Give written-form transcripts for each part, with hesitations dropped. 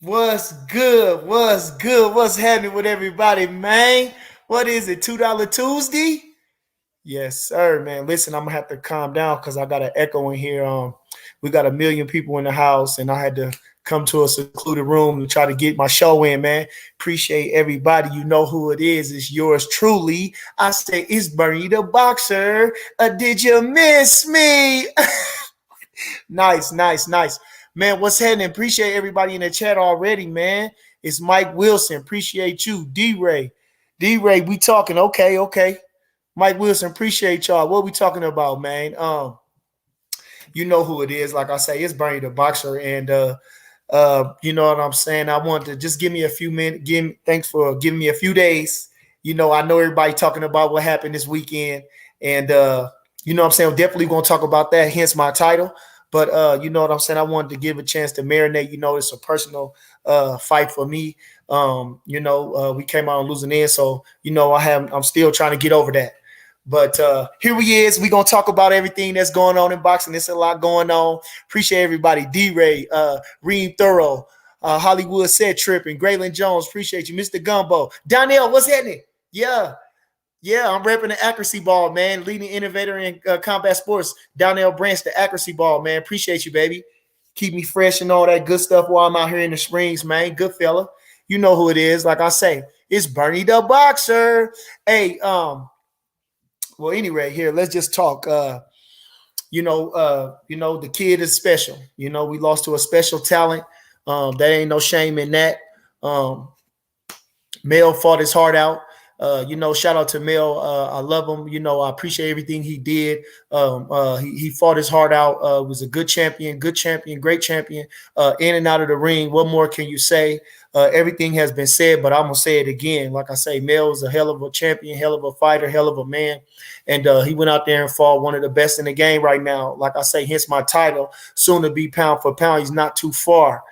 What's good? What's good? What's happening with everybody, man? What is it? $2 Tuesday? Yes, sir, man. Listen, I'm gonna have to calm down because I got an echo in here. We got a million people in the house, and I had to come to a secluded room to try to get my show in, man. Appreciate everybody. You know who it is. It's yours truly. I say it's Bernie the Boxer. Did you miss me? Nice, nice, nice. Man, what's happening? Appreciate everybody in the chat already, man. It's Mike Wilson. Appreciate you. D-Ray. D-Ray, we talking. Okay, okay. Mike Wilson, appreciate y'all. What we talking about, man? You know who it is. Like I say, it's Bernie the Boxer. And you know what I'm saying? I want to just give me a few minutes. Thanks for giving me a few days. You know, I know everybody talking about what happened this weekend. And you know what I'm saying? We're definitely gonna talk about that, hence my title. But you know what I'm saying? I wanted to give a chance to marinate. You know, it's a personal fight for me. You know, we came out on losing end, so you know, I'm still trying to get over that. But here we is. We're gonna talk about everything that's going on in boxing. There's a lot going on. Appreciate everybody. D-Ray, Reem Thorough, Hollywood Set Tripping, Graylin Jones, appreciate you. Mr. Gumbo. Donnell, what's happening? Yeah. Yeah, I'm repping the accuracy ball, man. Leading innovator in combat sports. Donnell Branch, the accuracy ball, man. Appreciate you, baby. Keep me fresh and all that good stuff while I'm out here in the Springs, man. Good fella. You know who it is. Like I say, it's Bernie the Boxer. Hey, well, anyway, here, let's just talk. The kid is special. You know, we lost to a special talent. There ain't no shame in that. Mel fought his heart out. You know, shout out to Mel. I love him. You know, I appreciate everything he did. He fought his heart out. Was a good champion, great champion. In and out of the ring. What more can you say? Everything has been said, but I'm gonna say it again. Like I say, Mel is a hell of a champion, hell of a fighter, hell of a man, and he went out there and fought one of the best in the game right now. Like I say, hence my title. Soon to be pound for pound. He's not too far.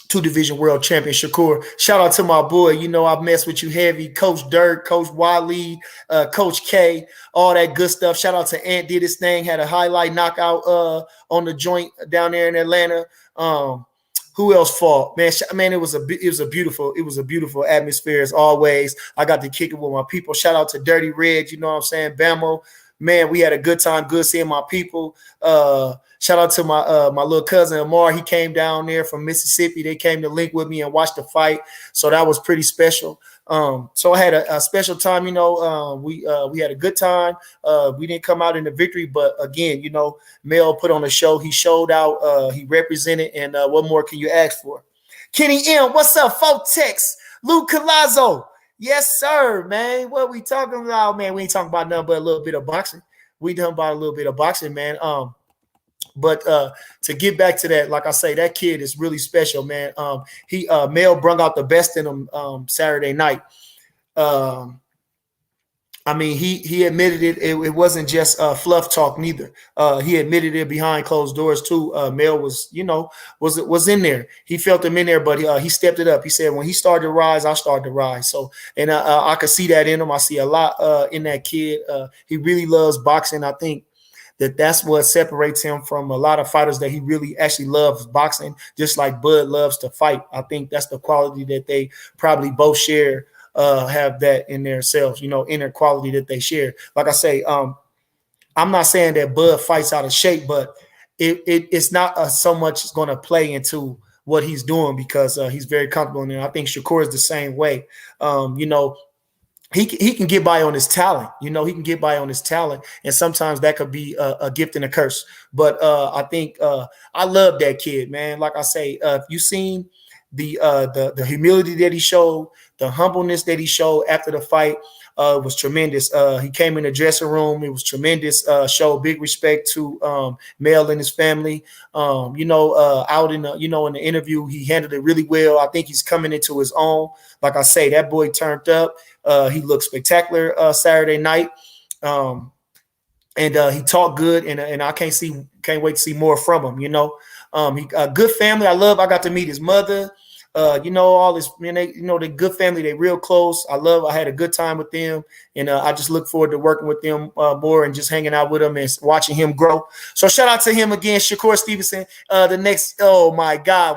Two-division world champion Shakur. Shout out to my boy. You know, I mess with you heavy. Coach Dirk, Coach Wally, Coach K, all that good stuff. Shout out to Ant, did his thing, had a highlight knockout on the joint down there in Atlanta. Who else fought? Man, it was a beautiful atmosphere as always. I got to kick it with my people. Shout out to Dirty Red, you know what I'm saying? Bamo. Man, we had a good time, good seeing my people. Shout out to my little cousin Amar. He came down there from Mississippi. They came to link with me and watch the fight, so that was pretty special. So I had a special time. You know, we had a good time. We didn't come out in the victory, but again, you know, Mel put on a show. He showed out. He represented, and what more can you ask for? Kenny M, what's up, Fotex? Luke Colazzo. Yes, sir, man. What we talking about, man? We ain't talking about nothing but a little bit of boxing. We talking about a little bit of boxing, man. But to get back to that, like I say, that kid is really special, man. He Mel brung out the best in him Saturday night. I mean, he admitted it. It wasn't just fluff talk, neither. He admitted it behind closed doors too. Mel was, you know, was in there. He felt him in there, but he stepped it up. He said, when he started to rise, I started to rise. So, and I could see that in him. I see a lot in that kid. He really loves boxing. I think that's what separates him from a lot of fighters, that he really actually loves boxing, just like Bud loves to fight. I think that's the quality that they probably both share, have that in themselves, you know, inner quality that they share. Like I say, I'm not saying that Bud fights out of shape, but it's not so much going to play into what he's doing, because he's very comfortable in there. I think Shakur is the same way. You know, he can get by on his talent. You know, he can get by on his talent, and sometimes that could be a gift and a curse. But I think I love that kid, man. Like I say, if you seen the humility that he showed, the humbleness that he showed after the fight, was tremendous. He came in the dressing room. It was tremendous. Showed big respect to Mel and his family. You know, out in the, you know, in the interview, he handled it really well. I think he's coming into his own. Like I say, that boy turned up. He looked spectacular Saturday night. And he talked good, and I can't wait to see more from him. You know, he a good family. I got to meet his mother. All this, man, they good family. They real close. I had a good time with them. And I just look forward to working with them more and just hanging out with him and watching him grow. So shout out to him again, Shakur Stevenson. The next, oh my God,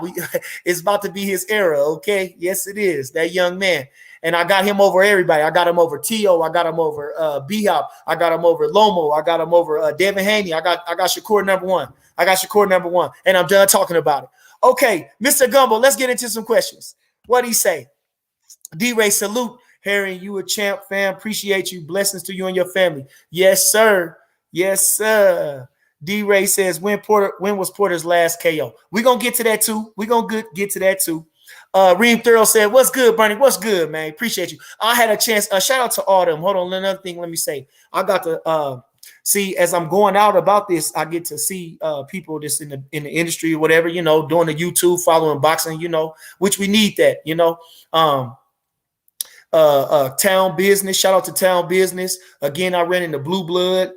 it's about to be his era, okay? Yes, it is. That young man. And I got him over everybody. I got him over T.O. I got him over B-Hop. I got him over Lomo. I got him over Devin Haney. I got Shakur number one. And I'm done talking about it. Okay, Mr. Gumbo, let's get into some questions. What'd he say? D-Ray, salute. Harry, you a champ, fam. Appreciate you. Blessings to you and your family. Yes, sir. Yes, sir. D-Ray says, when was Porter's last KO? We're going to get to that, too. Get to that, too. Reem Thurl said, what's good, Bernie? What's good, man? Appreciate you. I had a chance. Shout out to all them. Hold on. Another thing, let me say. I got to see, as I'm going out about this, I get to see people that's in the industry or whatever, doing the YouTube, following boxing, which we need that, Town Business. Shout out to Town Business. Again, I ran into Blue Blood.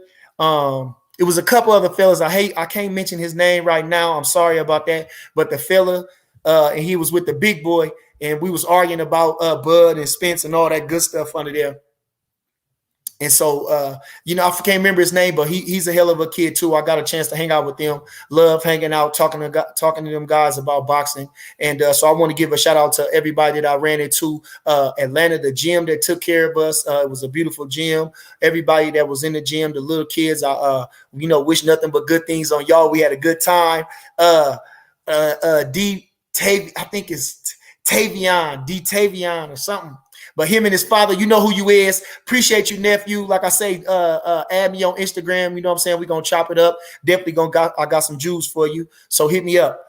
It was a couple other fellas. I can't mention his name right now. I'm sorry about that. But the fella, and he was with the big boy, and we was arguing about Bud and Spence and all that good stuff under there. And so, I can't remember his name, but he's a hell of a kid too. I got a chance to hang out with them. Love hanging out, talking to them guys about boxing. And so I want to give a shout out to everybody that I ran into. Atlanta, the gym that took care of us. It was a beautiful gym. Everybody that was in the gym, the little kids, I wish nothing but good things on y'all. We had a good time. I think it's Tavion or something. But him and his father, you know who you is. Appreciate you, nephew. Like I say, add me on Instagram. You know what I'm saying? We're going to chop it up. Definitely I got some juice for you. So hit me up.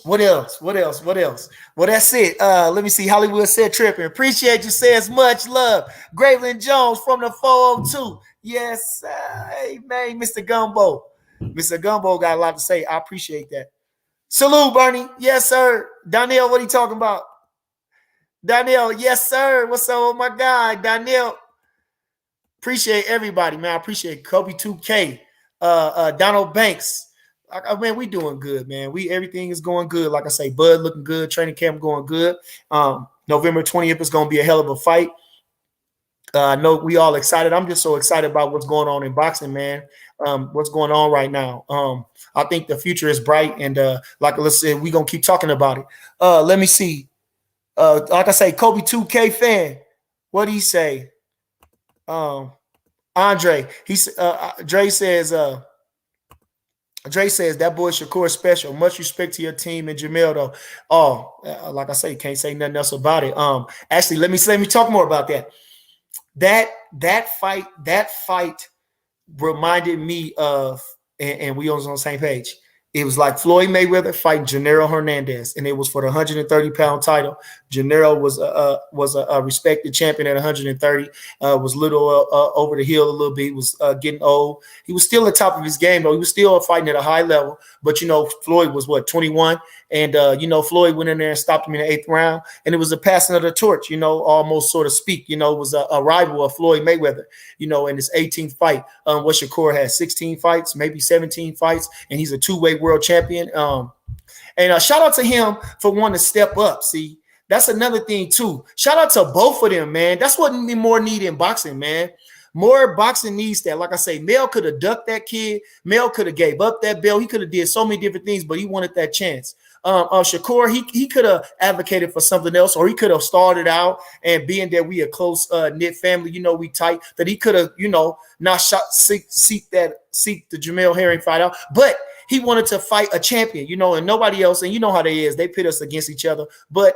What else? Well, that's it. Let me see. Hollywood said tripping. Appreciate you. Says much love. Graveland Jones from the 402. Yes, hey, man, Mr. Gumbo. Mr. Gumbo got a lot to say. I appreciate that. Salute, Bernie. Yes, sir. Donnell, what are you talking about? Donnell, yes, sir. What's up, my guy? Donnell. Appreciate everybody, man. I appreciate Kobe 2K. Donald Banks. Man, we doing good, man. Everything is going good. Like I say, Bud looking good. Training camp going good. November 20th is going to be a hell of a fight. I know we all excited. I'm just so excited about what's going on in boxing, man. What's going on right now. I think the future is bright. And like I said, we're going to keep talking about it. Let me see. Like I say, Kobe 2K fan. What do he say? Andre. Dre says that boy Shakur special. Much respect to your team and Jamel though. Like I say, can't say nothing else about it. Actually, let me talk more about that. That fight reminded me of, and we was on the same page. It was like Floyd Mayweather fighting Gennaro Hernandez, and it was for the 130-pound title. Gennaro was a respected champion at 130. Was little over the hill a little bit. He was getting old. He was still at the top of his game, though. He was still fighting at a high level. But, Floyd was, 21? And, Floyd went in there and stopped him in the 8th round. And it was a passing of the torch, almost sort of speak. It was a rival of Floyd Mayweather, in his 18th fight. What Shakur had 16 fights, maybe 17 fights, and he's a two-way world champion. And shout out to him for wanting to step up. See, that's another thing, too. Shout out to both of them, man. That's what we more need in boxing, man. More boxing needs that. Like I say, Mel could have ducked that kid. Mel could have gave up that belt. He could have did so many different things, but he wanted that chance. Shakur, he could have advocated for something else, or he could have started out, and being that we a close knit family, we tight, that he could have, not seek the Jamel Herring fight out, but he wanted to fight a champion, and nobody else. And you know how they is, they pit us against each other, but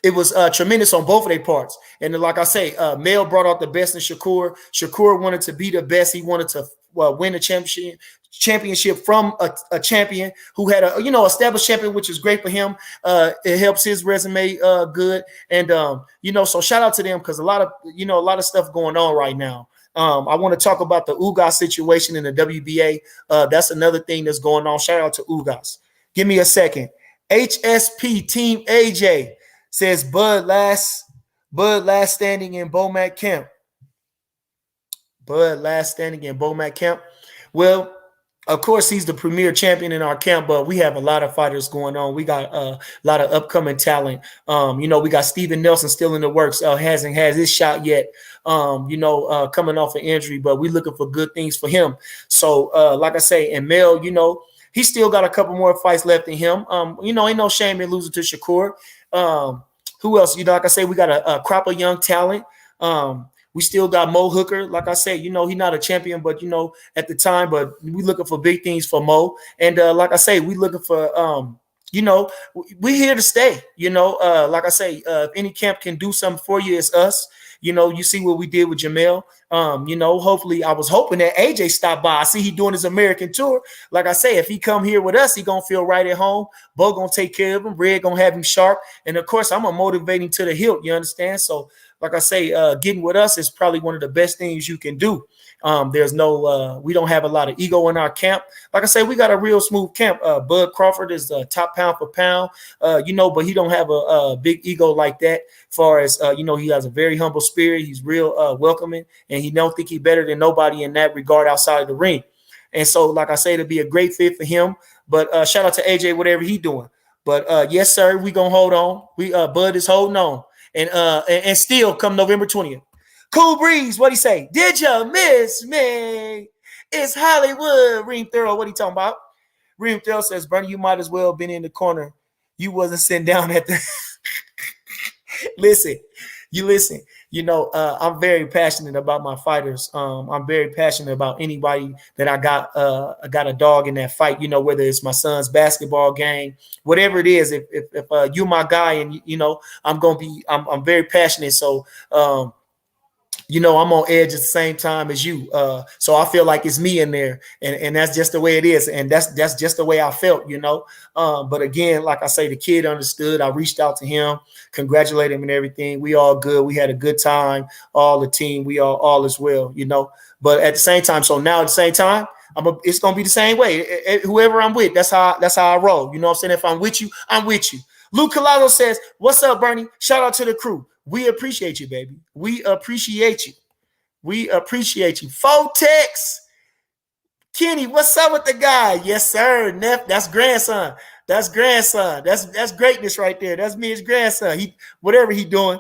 it was tremendous on both of their parts. And like I say, Mel brought out the best in Shakur. Shakur wanted to be the best. He wanted to win a championship from a champion who had a established champion, which is great for him. It helps his resume good. And so shout out to them, because a lot of stuff going on right now. I want to talk about the Ugas situation in the WBA. That's another thing that's going on. Shout out to Ugas. Give me a second. HSP Team AJ says Bud last standing in Bomac camp. Bud last standing in Bomac camp. Well, Of course, he's the premier champion in our camp, but we have a lot of fighters going on. We got a lot of upcoming talent. We got Steven Nelson still in the works. Hasn't had his shot yet. Coming off an injury, but we're looking for good things for him. So, like I say, and Mel, he still got a couple more fights left in him. Ain't no shame in losing to Shakur. Who else? Like I say, we got a crop of young talent. We still got Mo Hooker. Like I said, he's not a champion, but at the time, but we looking for big things for Mo. And like I say, we looking for we're here to stay. Like I say, if any camp can do something for you, it's us. You see what we did with Jamel. Hopefully, I was hoping that AJ stopped by. I see he doing his American tour. Like I say, if he come here with us, he gonna feel right at home. Bo gonna take care of him. Red gonna have him sharp. And of course, I'm gonna motivate him to the hilt. You understand? So, like I say, getting with us is probably one of the best things you can do. There's no, we don't have a lot of ego in our camp. Like I say, we got a real smooth camp. Bud Crawford is top pound for pound, but he don't have a big ego like that. As far as, he has a very humble spirit. He's real welcoming, and he don't think he's better than nobody in that regard outside of the ring. And so, like I say, it'll be a great fit for him. But shout out to AJ, whatever he doing. But yes, sir, we gonna hold on. Bud is holding on. And still come November 20th. Cool Breeze, what'd he say? Did you miss me? It's Hollywood. Reem Thurl, what he talking about? Reem Thurl says, Bernie, you might as well have been in the corner. You wasn't sitting down at the listen. I'm very passionate about my fighters. I'm very passionate about anybody that I got a dog in that fight, whether it's my son's basketball game, whatever it is. If you're my guy, and I'm very passionate. So I'm on edge at the same time as you. So I feel like it's me in there, and that's just the way it is. And that's just the way I felt, But again, like I say, the kid understood. I reached out to him, congratulated him and everything. We all good. We had a good time. All the team, we all as well, But at the same time, so now at the same time, it's gonna be the same way. Whoever I'm with, that's how I roll. You know what I'm saying? If I'm with you, I'm with you. Luke Colado says, "What's up, Bernie? Shout out to the crew. We appreciate you, baby. We appreciate you. We appreciate you." Fotex. Kenny, what's up with the guy? Yes, sir. Neff, that's grandson. That's grandson. That's greatness right there. That's me, his grandson. Whatever he doing,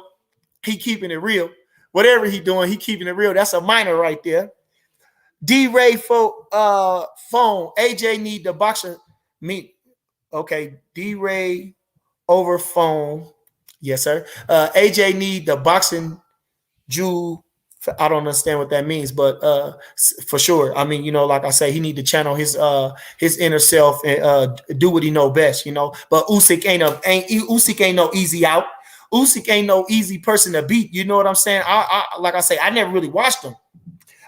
he keeping it real. Whatever he doing, he keeping it real. That's a minor right there. D-Ray phone. AJ need the boxer meet. Okay, D-Ray over phone. Yes, sir. AJ need the boxing Jew. I don't understand what that means, but for sure. I mean, like I say, he need to channel his inner self and do what he know best, But Usyk ain't no easy out. Usyk ain't no easy person to beat. You know what I'm saying? Like I say, I never really watched him.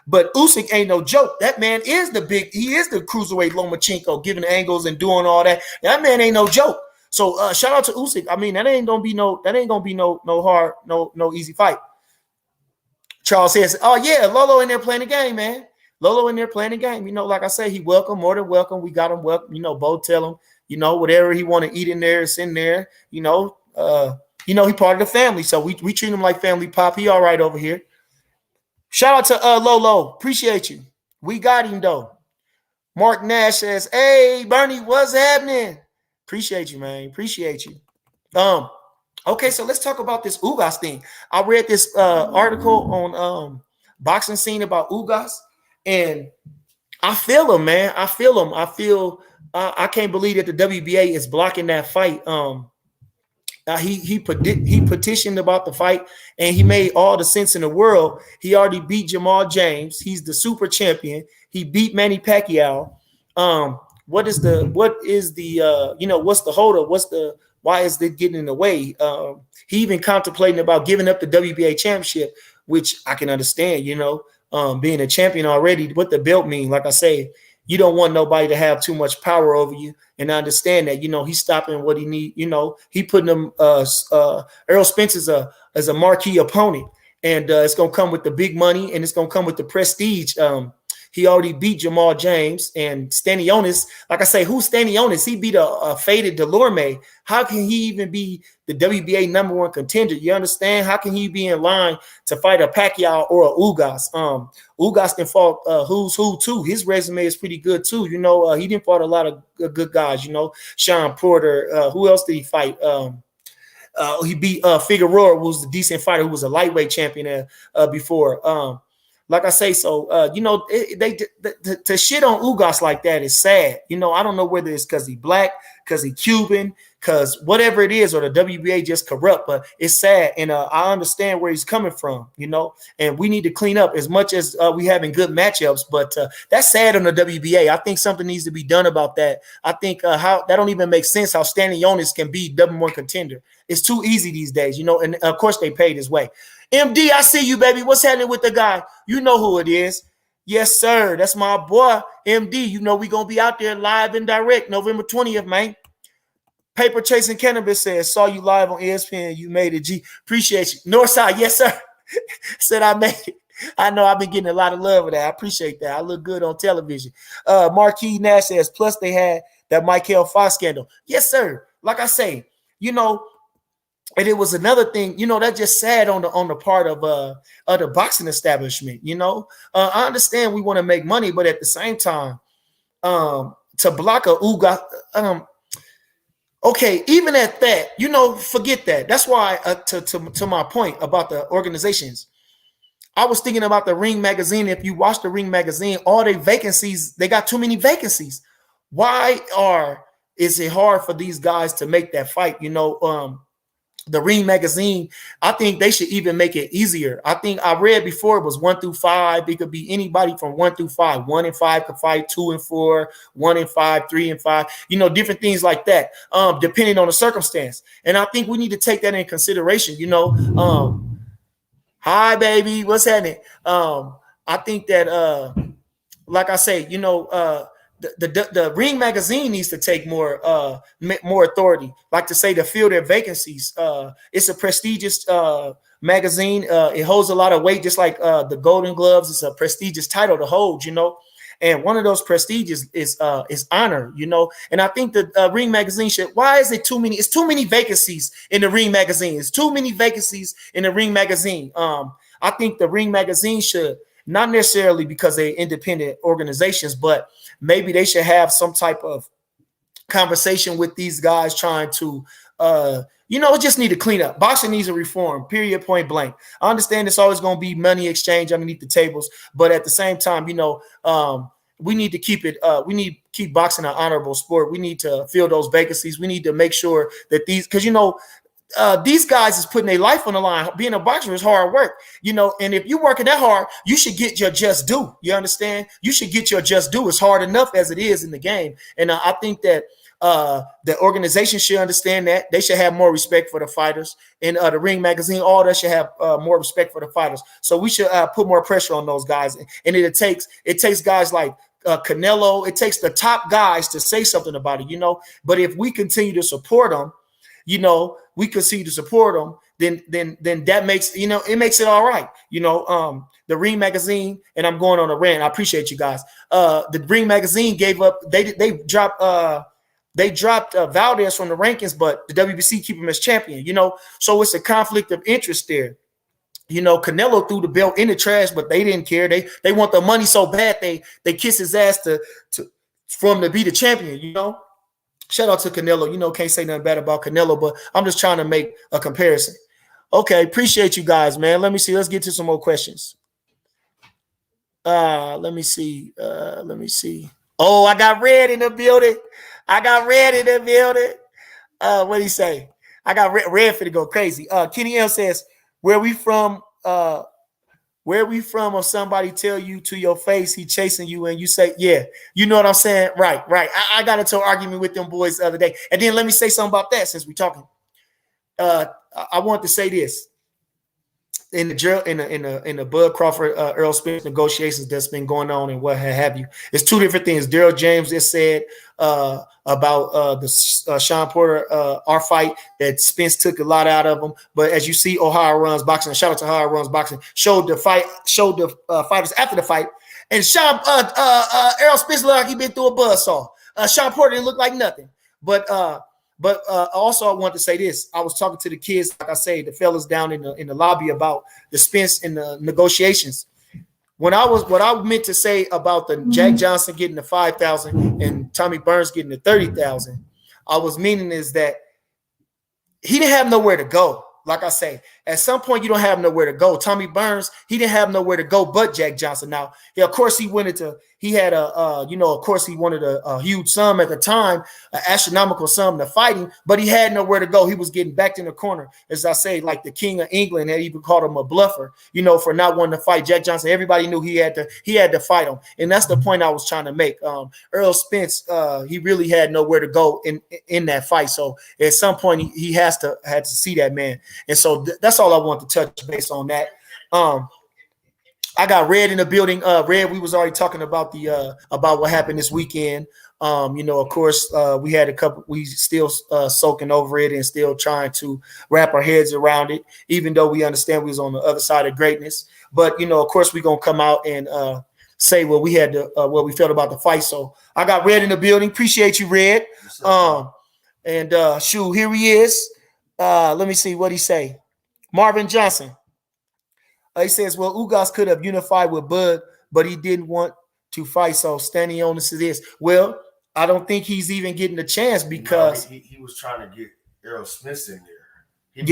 But Usyk ain't no joke. That man is he is the cruiserweight Lomachenko, giving angles and doing all that. That man ain't no joke. So shout out to Usyk. I mean, that ain't gonna be no hard, no easy fight. Charles says, "Oh yeah, Lolo in there playing the game, man. Lolo in there playing the game. Like I say, he welcome, more than welcome. We got him welcome. Bo tell him, whatever he want to eat in there, it's in there. He part of the family, so we treat him like family pop. He all right over here. Shout out to Lolo. Appreciate you. We got him though. Mark Nash says, "Hey, Bernie, what's happening? Appreciate you, man. Appreciate you." Okay, so let's talk about this Ugas thing. I read this article on Boxing Scene about Ugas, and I feel him, man. I feel him. I can't believe that the WBA is blocking that fight. He petitioned about the fight, and he made all the sense in the world. He already beat Jamal James. He's the super champion. He beat Manny Pacquiao. What's the holdup? Why is it getting in the way? He even contemplating about giving up the WBA championship, which I can understand, being a champion already. What the belt mean? Like I say, you don't want nobody to have too much power over you. And I understand that, he's stopping what he need. He putting him, Errol Spence as a marquee opponent. And it's going to come with the big money, and it's going to come with the prestige. He already beat Jamal James and Stanionis. Like I say, who's Stanionis? He beat a faded Delorme. How can he even be the WBA #1 contender? You understand? How can he be in line to fight a Pacquiao or a Ugas? Ugas then fought who's who too. His resume is pretty good too. You know, he didn't fought a lot of good guys. You know, Sean Porter. Who else did he fight? He beat Figueroa, who was the decent fighter, who was a lightweight champion before. Like I say, so you know, to shit on Ugas like that is sad. You know, I don't know whether it's because he black, because he Cuban, because whatever it is, or the WBA just corrupt, but it's sad. And I understand where he's coming from, you know, and we need to clean up as much as we having good matchups, but that's sad on the WBA. I think something needs to be done about that. I think how that don't even make sense how Stanionis can be #1 contender. It's too easy these days, you know, and of course they paid his way. MD, I see you, baby. What's happening with the guy? You know who it is. Yes, sir. That's my boy, MD. You know we going to be out there live and direct November 20th, man. Paper Chasing Cannabis says, saw you live on ESPN. You made it, G. Appreciate you. Northside, yes, sir. Said I made it. I know I've been getting a lot of love with that. I appreciate that. I look good on television. Marquis Nash says, plus they had that Michael Fox scandal. Yes, sir. Like I say, you know, and it was another thing, you know, that just sad on the part of the boxing establishment. You know, I understand we want to make money, but at the same time, to block a Uga, okay, even at that, you know, forget that. That's why to my point about the organizations, I was thinking about the Ring magazine. If you watch the Ring magazine, all the vacancies, they got too many vacancies. Why is it hard for these guys to make that fight? You know, the Ring magazine, I think they should even make it easier. I think I read before it was 1 through 5. It could be anybody from 1 through 5. 1 and 5 could fight, 2 and 4, 1 and 5, 3 and 5. You know, different things like that, depending on the circumstance. And I think we need to take that in consideration. You know, hi baby, what's happening? I think that, like I say, you know, the Ring magazine needs to take more authority, like to say to fill their vacancies. It's a prestigious magazine. It holds a lot of weight, just like the Golden Gloves. It's a prestigious title to hold, you know. And one of those prestigious is honor, you know. And I think the Ring magazine should. Why is it too many? It's too many vacancies in the Ring magazine. It's too many vacancies in the Ring magazine. I think the Ring magazine should. Not necessarily because they're independent organizations, but maybe they should have some type of conversation with these guys trying to, you know, just need to clean up. Boxing needs a reform, period, point blank. I understand it's always going to be money exchange underneath the tables, but at the same time, you know, we need to keep it, we need to keep boxing an honorable sport. We need to fill those vacancies. We need to make sure that these, because, you know, these guys is putting their life on the line. Being a boxer is hard work, you know, and if you're working that hard, you should get your just due. You understand? You should get your just due. It's hard enough as it is in the game. And I think that the organization should understand that. They should have more respect for the fighters. And the Ring magazine, all that should have more respect for the fighters. So we should put more pressure on those guys. And it takes guys like Canelo. It takes the top guys to say something about it, you know. But if we continue to support them, you know, we continue to support them, then that makes, you know, it makes it all right. You know, the Ring magazine, and I'm going on a rant. I appreciate you guys. The Ring magazine gave up, they dropped Valdez from the rankings, but the WBC keep him as champion, you know, so it's a conflict of interest there. You know, Canelo threw the belt in the trash, but they didn't care. They want the money so bad they kiss his ass for him to be the champion, you know. Shout out to Canelo. You know, can't say nothing bad about Canelo, but I'm just trying to make a comparison. Okay, appreciate you guys, man. Let me see. Let's get to some more questions. Let me see. Oh, I got Red in the building. What did he say? I got Red for to go crazy. Kenny L says, where we from? Or somebody tell you to your face he chasing you and you say, yeah, you know what I'm saying? Right. I got into an argument with them boys the other day. And then let me say something about that since we're talking. I want to say this. In the Bud Crawford Earl Spence negotiations that's been going on and what have you, it's two different things. Daryl James just said about the Sean Porter our fight that Spence took a lot out of him. But as you see, Ohio Runs Boxing, shout out to Ohio Runs Boxing, showed the fighters after the fight, And Errol Spence looked like he been through a buzzsaw. Sean Porter didn't look like nothing. But also I want to say this. I was talking to the kids, like I say, the fellas down in the lobby about the Spence and the negotiations. What I meant to say about the Jack Johnson getting the 5,000 and Tommy Burns getting the 30,000, I was meaning is that he didn't have nowhere to go. Like I say, at some point you don't have nowhere to go. Tommy Burns, he didn't have nowhere to go but Jack Johnson. Now, yeah, of course he wanted a huge sum at the time, an astronomical sum to fight him, but he had nowhere to go. He was getting backed in the corner. As I say, like the King of England had even called him a bluffer, for not wanting to fight Jack Johnson. Everybody knew he had to fight him. And that's the point I was trying to make. Errol Spence, he really had nowhere to go in that fight. So at some point he had to see that man. And so that's all I want to touch base on that. I got Red in the building. Red, we was already talking about about what happened this weekend. Of course, we had we still soaking over it and still trying to wrap our heads around it, even though we understand we was on the other side of greatness. But, of course, we're going to come out and say what we felt about the fight. So I got Red in the building. Appreciate you, Red. Shoot, here he is. Let me see what he say. Marvin Johnson. He says, well, Ugas could have unified with Bud, but he didn't want to fight. So standing on this is this. Well, I don't think he's even getting a chance because he was trying to get Errol Smith in there.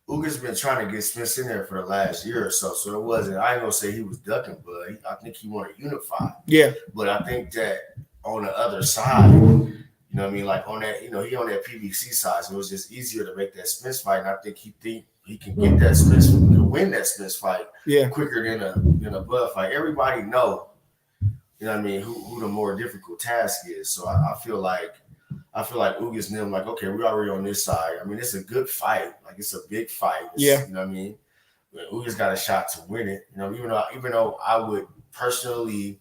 Ugas been trying to get Smith in there for the last year or so. So it wasn't, I ain't gonna say he was ducking Bud. I think he wanted to unify. Yeah. But I think that on the other side, you know what I mean? Like on that, he on that PBC side, so it was just easier to make that Smith fight. And I think he can get that Smith, win that Smith fight quicker than a Bud fight. Everybody know, what I mean, who the more difficult task is. So I feel like Ugas and them like, okay, we're already on this side. I mean, it's a good fight. Like it's a big fight. You know what I mean? But Ugas got a shot to win it. Even though I would personally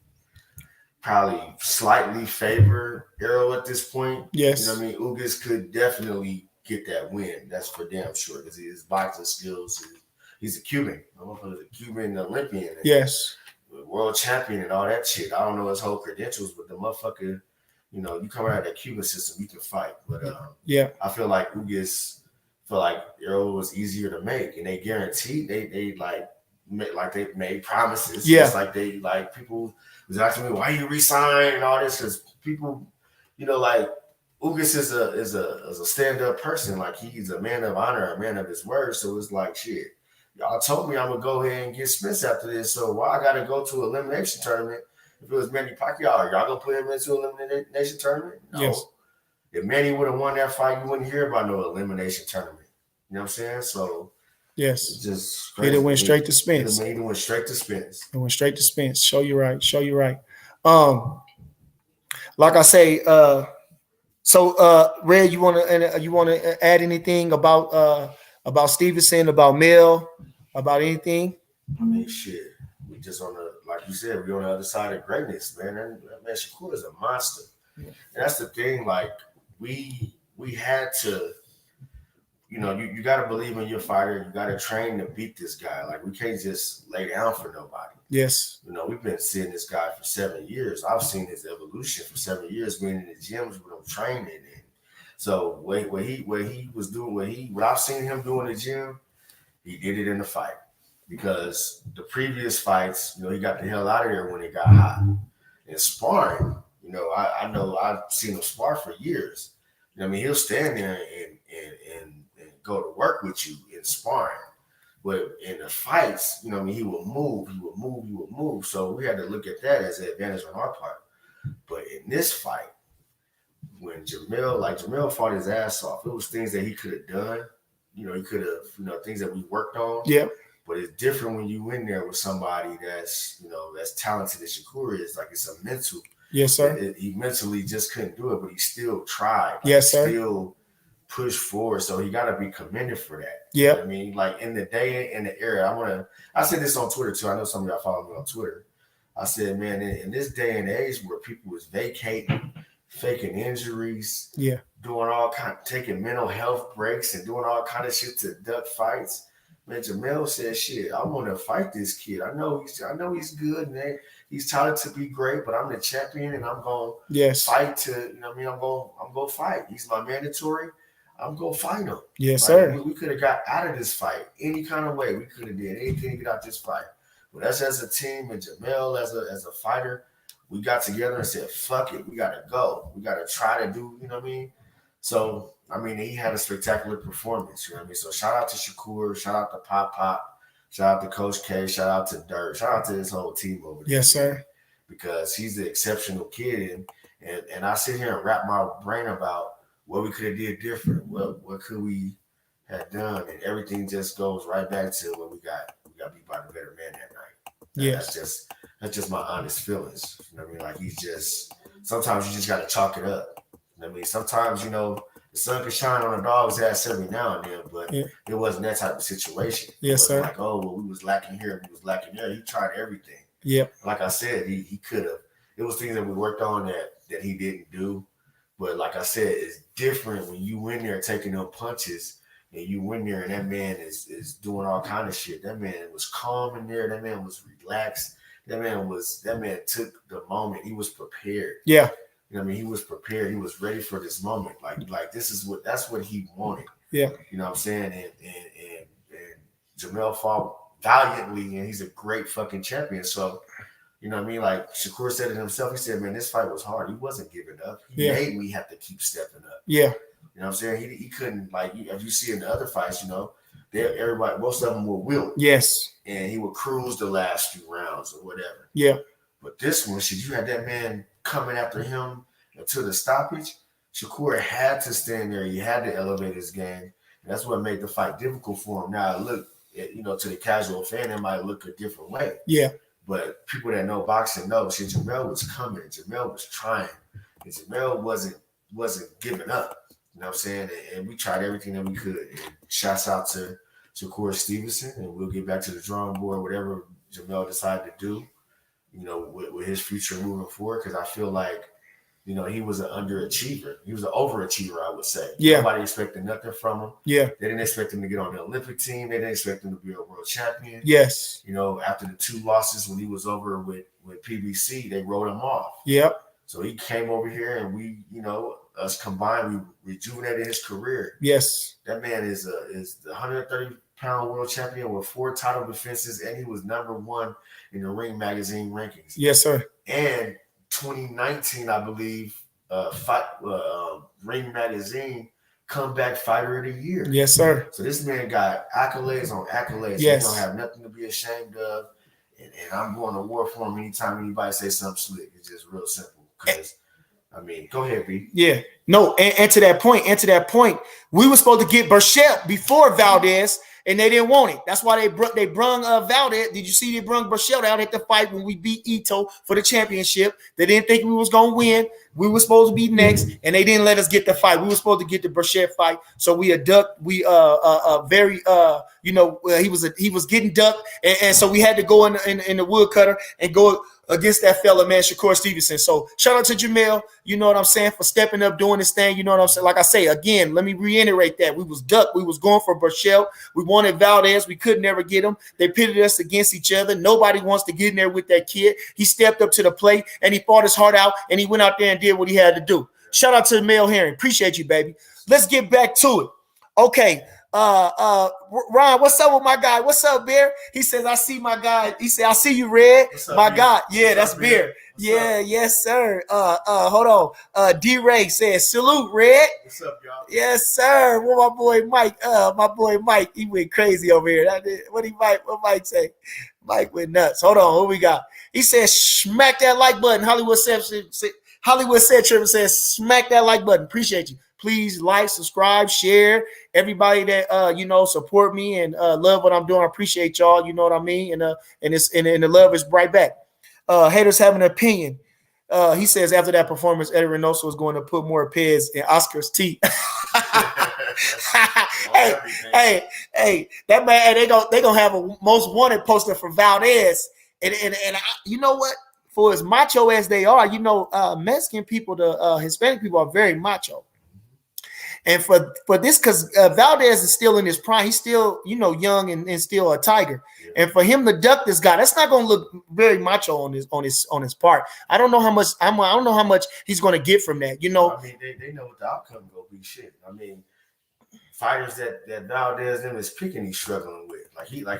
probably slightly favor Errol at this point. Yes. You know what I mean? Ugas could definitely get that win. That's for damn sure because his boxing skills. He's a Cuban. He's a Cuban Olympian. Yes. World champion and all that shit. I don't know his whole credentials, but the motherfucker, you come out of that Cuban system, you can fight. But I feel like Errol was easier to make, and they guaranteed they made promises. Yeah. It's like people was asking me why you resign and all this because people, Ugas is a stand-up person. Like he's a man of honor, a man of his word. So it's like shit. Y'all told me I'm gonna go ahead and get Smith after this. So why I gotta go to an elimination tournament? If it was Manny Pacquiao, y'all gonna put him into an elimination tournament? No. Yes. If Manny would have won that fight, you wouldn't hear about no elimination tournament. You know what I'm saying? So yes, it's just crazy. It went straight to Spence. It went straight to Spence. It went straight to Spence. Show you right. Like I say, Red, you want to add anything about Stevenson, about Mel, about anything? I mean, shit. We just like you said, we on the other side of greatness, man. Man, Shakur is a monster. Yeah. And that's the thing. Like we had to, you got to believe in your fighter. You got to train to beat this guy. Like we can't just lay down for nobody. Yes. We've been seeing this guy for 7 years. I've seen his evolution for 7 years, being in the gyms with him training. And so what he was doing, what I've seen him do in the gym, he did it in the fight. Because the previous fights, he got the hell out of there when it got hot. And sparring, I know I've seen him spar for years. I mean, he'll stand there and go to work with you in sparring. But in the fights, he will move. So we had to look at that as an advantage on our part. But in this fight, when Jamil fought his ass off, it was things that he could have done. He could have, things that we worked on. Yeah. But it's different when you in there with somebody that's talented as Shakur is. Like it's a mental. Yes, sir. He mentally just couldn't do it, but he still tried. Like, yes, sir. Still pushed forward. So he got to be commended for that. Yeah. I mean, like in the day and the era, I said this on Twitter too. I know some of y'all follow me on Twitter. I said, man, in this day and age where people was vacating, faking injuries, doing all kind, taking mental health breaks and doing all kind of shit to duck fights. Man, Jamel said, "Shit, I want to fight this kid. I know he's good, and he's talented to be great. But I'm the champion, and I'm gonna fight to. You know what I mean? I'm gonna fight. He's my mandatory. I'm gonna fight him. Yes, like, sir. We could have got out of this fight any kind of way. We could have did anything to get out this fight. But us as a team and Jamel as a fighter, we got together and said, fuck it, we gotta go. We gotta try to do. You know what I mean? So, I mean, he had a spectacular performance. You know what I mean? So, shout out to Shakur, shout out to Pop Pop, shout out to Coach K, shout out to Dirt, shout out to this whole team over there. Yes, sir. Because he's an exceptional kid, and I sit here and wrap my brain about what we could have did different, what could we have done, and everything just goes right back to when we got beat by the better man that night. Yes. That's just my honest feelings. You know what I mean? Like he's just sometimes you just gotta chalk it up. You know what I mean? Sometimes, you know, the sun can shine on a dog's ass every now and then, but it wasn't that type of situation. Yes, sir. Like, oh, well, we was lacking here, we was lacking there. He tried everything. Yeah. Like I said, he could have. It was things that we worked on that he didn't do. But like I said, it's different when you in there taking them punches and you in there and that man is doing all kind of shit. That man was calm in there. That man was relaxed. That man took the moment. He was prepared. Yeah. You know what I mean? He was prepared. He was ready for this moment. Like that's what he wanted. Yeah. You know what I'm saying? And Jamel fought valiantly, and he's a great fucking champion. So, you know what I mean? Like Shakur said it himself. He said, man, this fight was hard. He wasn't giving up. He made me have to keep stepping up. Yeah. You know what I'm saying? He couldn't, like, as you see in the other fights, you know, most of them were wilt. Yes. And he would cruise the last few rounds or whatever. Yeah. But this one, shit, you had that man coming after him until the stoppage. Shakur had to stand there. He had to elevate his game. And that's what made the fight difficult for him. Now, look, you know, to the casual fan, it might look a different way. Yeah. But people that know boxing know, shit, Jamel was coming. Jamel was trying. And Jamel wasn't giving up. You know what I'm saying? And we tried everything that we could. And shouts out to Shakur Stevenson. And we'll get back to the drawing board, whatever Jamel decided to do, you know, with his future moving forward. Because I feel like, you know, he was an underachiever. He was an overachiever, I would say. Yeah. Nobody expected nothing from him. Yeah. They didn't expect him to get on the Olympic team. They didn't expect him to be a world champion. Yes. You know, after the 2 losses when he was over with PBC, they wrote him off. Yep. So he came over here and we, you know, us combined, we rejuvenated his career. Yes. That man is the 130-pound world champion with 4 title defenses, and he was #1 in the Ring Magazine rankings. Yes, sir. And 2019, I believe, Ring Magazine Comeback Fighter of the Year. Yes, sir. So this man got accolades on accolades. Yes. He don't have nothing to be ashamed of. And I'm going to war for him anytime anybody says something slick. It's just real simple. Because, I mean, go ahead, B. Yeah. No, and to that point, we were supposed to get Burchell before Valdez, and they didn't want it. That's why they brung Valdez. Did you see they brung Burchell out at the fight when we beat Ito for the championship? They didn't think we was going to win. We were supposed to be next, and they didn't let us get the fight. We were supposed to get the Burchell fight, so we ducked. We he was getting ducked, and so we had to go in the woodcutter and go against that fella, man, Shakur Stevenson. So shout out to Jamel, you know what I'm saying, for stepping up, doing this thing, you know what I'm saying. Like I say, again, let me reiterate that. We was ducked. We was going for Burchell. We wanted Valdez. We could never get him. They pitted us against each other. Nobody wants to get in there with that kid. He stepped up to the plate, and he fought his heart out, and he went out there and did what he had to do. Shout out to Mel Herring. Appreciate you, baby. Let's get back to it. Okay. Ron, what's up with my guy? What's up, Bear? He says, I see my guy. He said, I see you, Red. My God. Yeah, that's Bear. Yeah, yes, sir. Hold on. D-Ray says, salute, Red. What's up, y'all? Yes, sir. What my boy Mike, he went crazy over here. What Mike say? Mike went nuts. Hold on, who we got? He says, smack that like button. Hollywood said Trevor says, smack that like button. Appreciate you. Please like, subscribe, share. Everybody that support me and love what I'm doing. I appreciate y'all. You know what I mean? And the love is right back. Haters have an opinion. He says after that performance, Eddie Reynoso is going to put more Pez in Oscar's teeth. hey, that man, they gonna have a most wanted poster for Valdez. And you know what? For as macho as they are, Mexican people, the Hispanic people are very macho. And for this, because Valdez is still in his prime, he's still, young and still a tiger. Yeah. And for him to duck this guy, that's not going to look very macho on his part. I don't know how much I don't know how much he's going to get from that. I mean, they know what the outcome gonna be. Shit. I mean, fighters that Valdez them is picking, he's struggling with.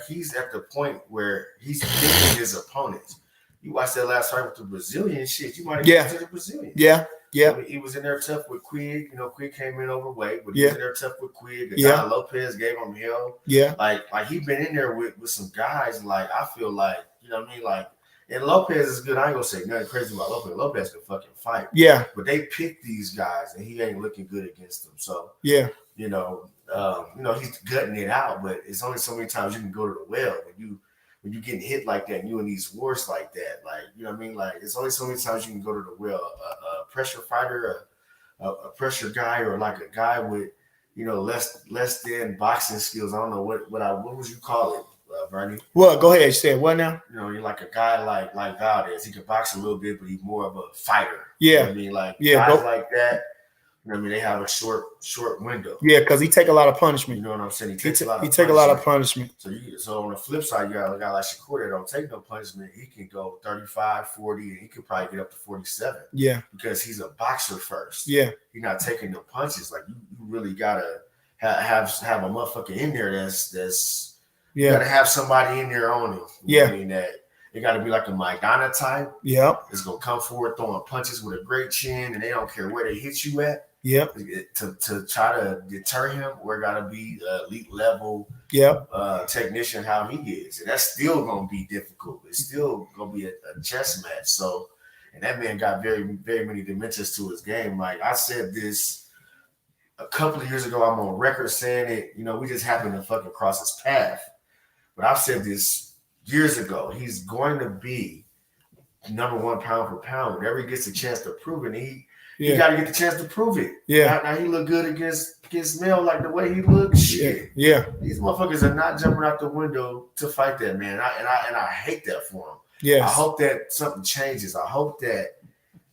He's at the point where he's picking his opponents. You watched that last fight with the Brazilian shit. You might have get to the Brazilian. Yeah. I mean, he was in there tough with Quigg. Quigg came in overweight, but he was in there tough with Quigg. Don Lopez gave him hell. Yeah. Like he been in there with some guys. Like I feel like, you know what I mean? Like, and Lopez is good. I ain't gonna say nothing crazy about Lopez. Lopez can fucking fight. Yeah. But they picked these guys, and he ain't looking good against them. So yeah. He's gutting it out, but it's only so many times you can go to the well when you getting hit like that, and you in these wars like that, like, you know what I mean? Like, it's only so many times you can go to the well. A pressure fighter, a pressure guy, or like a guy with, less than boxing skills. I don't know what would you call it, Bernie? What? Go ahead. You said what now? You're like a guy like Valdez. He can box a little bit, but he's more of a fighter. Yeah. You know what I mean? Like, guys like that. They have a short window. Yeah, because he take a lot of punishment. You know what I'm saying? He take a lot of punishment. So on the flip side, you got a guy like Shakur that don't take no punishment. He can go 35, 40, and he could probably get up to 47. Yeah. Because he's a boxer first. Yeah. He's not taking no punches. Like, you really gotta have a motherfucker in there that's you gotta have somebody in there on him. You know what I mean? That it got to be like a Maidana type. Yeah. It's gonna come forward throwing punches with a great chin, and they don't care where they hit you at. Yep. To try to deter him, we're gotta be elite level technician how he is. And that's still gonna be difficult. It's still gonna be a chess match. So, and that man got very, very many dimensions to his game. Like I said this a couple of years ago, I'm on record saying it, we just happened to fucking cross his path. But I've said this years ago. He's going to be number one pound for pound. Whenever he gets a chance to prove it, he got to get the chance to prove it. Yeah. Now he look good against Mel, like the way he looks. Shit. Yeah. These motherfuckers are not jumping out the window to fight that man. I hate that for him. Yes. I hope that something changes. I hope that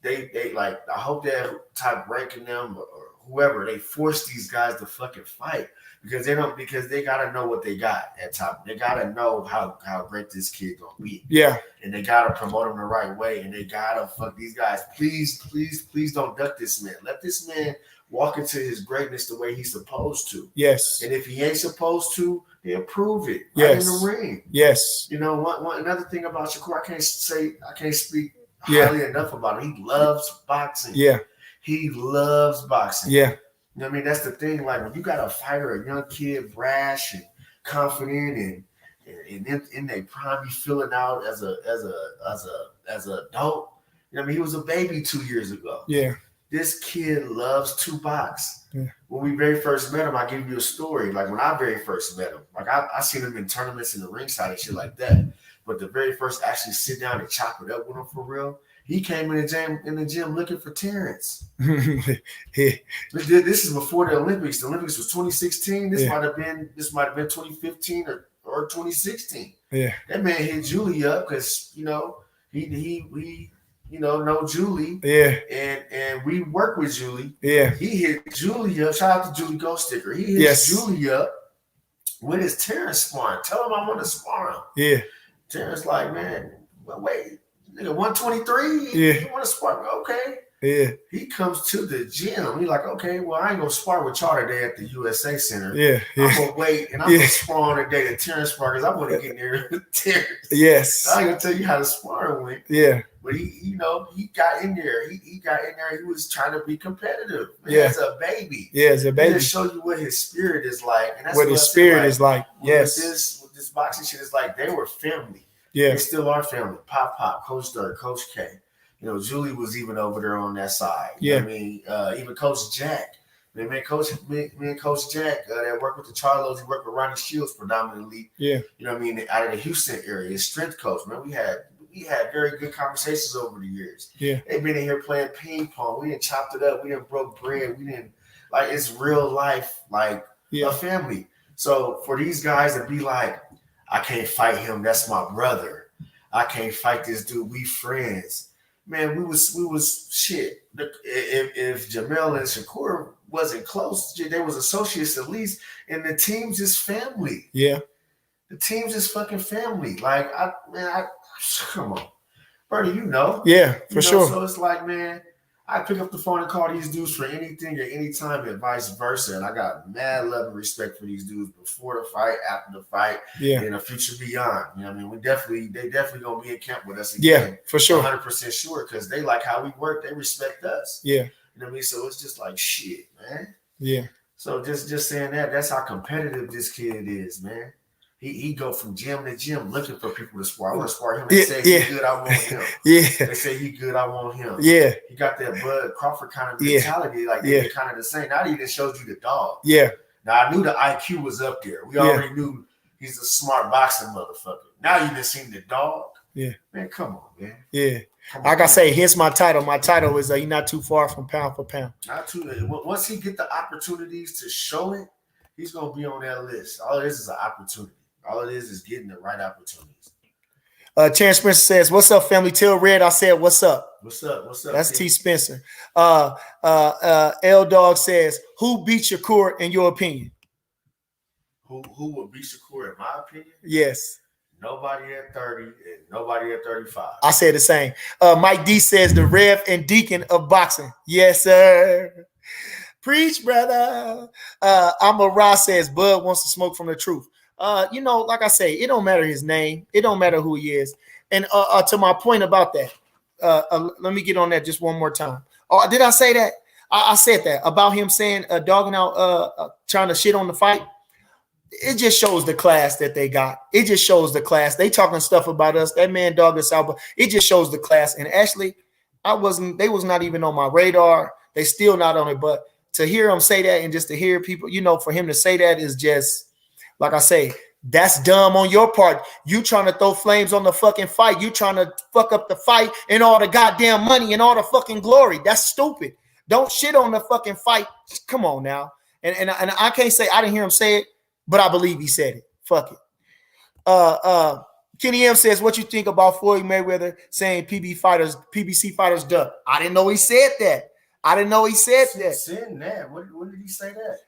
I hope that Top Ranking them or whoever, they force these guys to fucking fight because they gotta know what they got at Top. They gotta know how great this kid gonna be. Yeah. And they gotta promote him the right way. And they gotta fuck these guys. Please don't duck this man. Let this man walk into his greatness the way he's supposed to. Yes. And if he ain't supposed to, then prove it right in the ring. Yes. One another thing about Shakur, I can't speak highly enough about him. He loves boxing. Yeah. He loves boxing. Yeah. You know what I mean? That's the thing. Like when you got a fighter, a young kid, brash and confident and in their prime, be filling out as an adult. You know what I mean? He was a baby 2 years ago. Yeah. This kid loves to box. Yeah. When we very first met him, I give you a story. Like when I very first met him, like I seen him in tournaments in the ringside and shit like that. But the very first actually sit down and chop it up with him for real, he came in the gym looking for Terrence. This is before the Olympics. The Olympics was 2016. This might have been 2015 or 2016. Yeah. That man hit Julie up because he know Julie. Yeah. And we work with Julie. Yeah. He hit Julie up. Shout out to Julie Ghost Sticker. He hit Julie up with his Terrence sparring. Tell him I want to spar him. Yeah. Terrence like, man, wait. Nigga, 123? Yeah. You want to spar me? Okay. Yeah. He comes to the gym. He like, okay, well, I ain't going to spar with y'all today at the USA Center. Yeah. I'm going to wait, and I'm going to spar on today to Terrence spar because I want to get in there with Terrence. Yes. I ain't going to tell you how the sparring went. Yeah. But he got in there. He got in there. He was trying to be competitive. Man, as a baby. Yeah, as a baby. Just show you what his spirit is like. And that's what his spirit is like. Yes. With this boxing shit, it's like they were family. Yeah. They still are family. Pop, Coach Dirk, Coach K. Julie was even over there on that side. You know what I mean? Even Coach Jack. Me and Coach Jack that work with the Charlos, he worked with Ronnie Shields predominantly. Yeah. You know what I mean? Out of the Houston area, his strength coach, man. We had very good conversations over the years. Yeah. They've been in here playing ping pong. We didn't chopped it up. We didn't broke bread. We didn't it's real life, like a family. So for these guys to be like, I can't fight him. That's my brother. I can't fight this dude. We friends. Man, we was shit. If Jamel and Shakur wasn't close. They was associates at least, and the team's his family. Yeah. The team's his fucking family. Like, come on. Bernie, you know. Yeah, for sure. So it's like, man, I pick up the phone and call these dudes for anything or anytime and vice versa. And I got mad love and respect for these dudes before the fight, after the fight, and the future beyond. You know what I mean? They definitely gonna be in camp with us again. Yeah, for sure. 100% sure, because they like how we work, they respect us. Yeah. You know what I mean? So it's just like shit, man. Yeah. So just saying that's how competitive this kid is, man. He go from gym to gym looking for people to spar. I want to spar him. They say he good, I want him. They say he good, I want him. Yeah. He got that Bud Crawford kind of mentality, like they're kind of the same. Now he even shows you the dog. Yeah. Now I knew the IQ was up there. We already knew he's a smart boxing motherfucker. Now you just seen the dog. Yeah. Man, come on, man. Yeah. Like I say, here's my title. My title is he's not too far from pound for pound. Not too. Once he get the opportunities to show it, he's gonna be on that list. All it is an opportunity. All it is getting the right opportunities. Terrence Spencer says, "What's up, family?" Till Red, I said, "What's up?" What's up? What's up? That's T. Spencer. L Dog says, "Who beat Shakur in your opinion?" Who will beat Shakur in my opinion? Yes. Nobody at 30 and nobody at 35. I said the same. Mike D says the Rev and Deacon of boxing. Yes, sir. Preach, brother. Amara says Bud wants to smoke from the truth. Like I say, it don't matter his name. It don't matter who he is. And to my point about that, let me get on that just one more time. Oh, did I say that? I said that about him saying dogging out, trying to shit on the fight. It just shows the class that they got. It just shows the class. They talking stuff about us. That man dogged us out, but it just shows the class. And actually, they was not even on my radar. They still not on it. But to hear him say that and just to hear people, for him to say that is just, like I say, that's dumb on your part. You trying to throw flames on the fucking fight. You trying to fuck up the fight and all the goddamn money and all the fucking glory. That's stupid. Don't shit on the fucking fight. Come on now. And I can't say I didn't hear him say it, but I believe he said it. Fuck it. Kenny M says, "What you think about Floyd Mayweather saying PBC fighters duck?" I didn't know he said that. Saying that. When did he say that?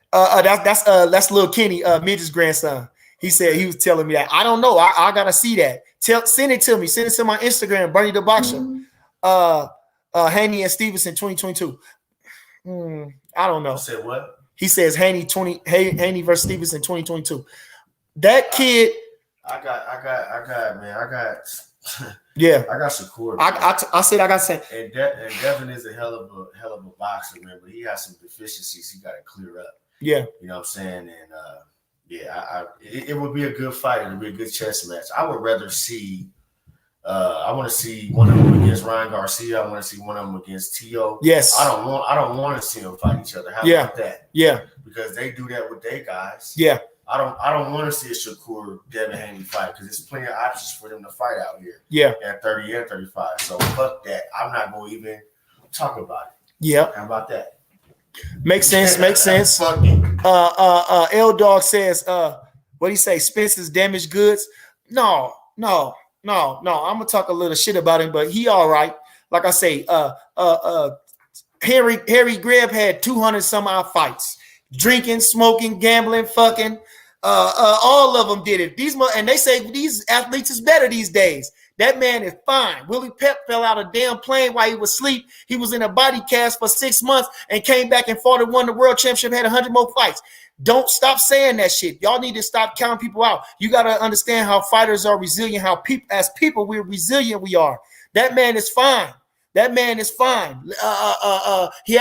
That's little Kenny, Midge's grandson. He said he was telling me that. I don't know. I gotta see that. Send it to me. Send it to my Instagram, Bernie the Boxer. Haney and Stevenson 2022. I don't know. I said what? He says Haney versus Stevenson 2022. That kid. I got yeah. I got Shakur. I said I got sent. And Devin is a hell of a boxer, man. But he has some deficiencies he got to clear up. Yeah. You know what I'm saying? And it would be a good fight. It would be a good chess match. I would rather see. I want to see one of them against Ryan Garcia. I want to see one of them against Tio. Yes. I don't want to see them fight each other. How about that? Yeah. Because they do that with their guys. Yeah. I don't want to see a Shakur Devin Haney fight because there's plenty of options for them to fight out here. Yeah. At 30 and 35. So fuck that. I'm not going to even talk about it. Yeah. How about that? Makes sense. Fuck it. L Dog says, what do you say? Spencer's damaged goods? No. I'm gonna talk a little shit about him, but he all right. Like I say, Harry Greb had 200 some odd fights, drinking, smoking, gambling, fucking. All of them did it. And they say these athletes is better these days. That man is fine. Willie Pep fell out of a damn plane while he was asleep. He was in a body cast for 6 months and came back and fought and won the world championship, had 100 more fights. Don't stop saying that shit. Y'all need to stop counting people out. You got to understand how fighters are resilient, how as people, we're resilient we are. That man is fine. He had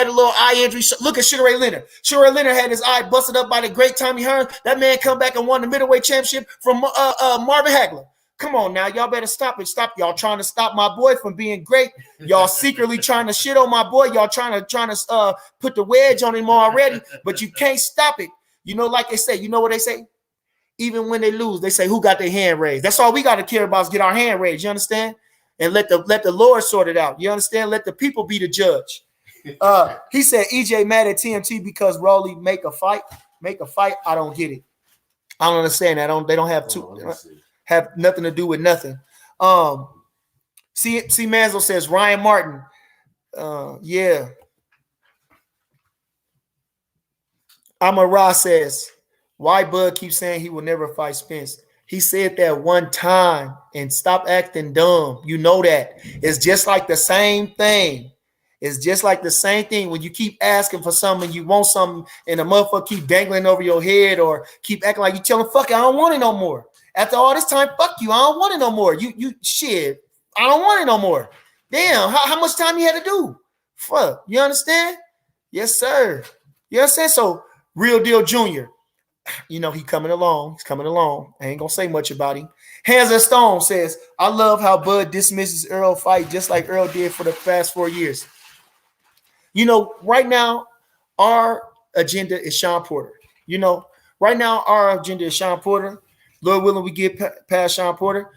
a little eye injury. Look at Sugar Ray Leonard. Sugar Ray Leonard had his eye busted up by the great Tommy Hearns. That man come back and won the middleweight championship from Marvin Hagler. Come on now, y'all better stop it. Stop y'all trying to stop my boy from being great. Y'all secretly trying to shit on my boy. Y'all trying to put the wedge on him already, but you can't stop it. Like they say, you know what they say? Even when they lose, they say, who got their hand raised? That's all we got to care about is get our hand raised. You understand? And let the Lord sort it out. You understand? Let the people be the judge. He said EJ mad at TMT because Rolly make a fight. I don't get it. I don't understand that. They don't have nothing to do with nothing. C Manzo says Ryan Martin. Yeah. Amara says, why Bud keeps saying he will never fight Spence? He said that one time and stop acting dumb. You know that. It's just like the same thing. It's just like the same thing when you keep asking for something, you want something, and the motherfucker keep dangling over your head or keep acting like you tell him, fuck it, I don't want it no more. After all this time, fuck you, I don't want it no more. You shit, I don't want it no more. Damn, how much time you had to do? Fuck, you understand? Yes, sir. You understand? So, Real Deal Junior, you know, he coming along. He's coming along. I ain't gonna say much about him. Hands and Stone says, I love how Bud dismisses Earl fight just like Earl did for the past 4 years. You know, right now, our agenda is Sean Porter. You know, right now, our agenda is Sean Porter. Lord willing, we get past Sean Porter.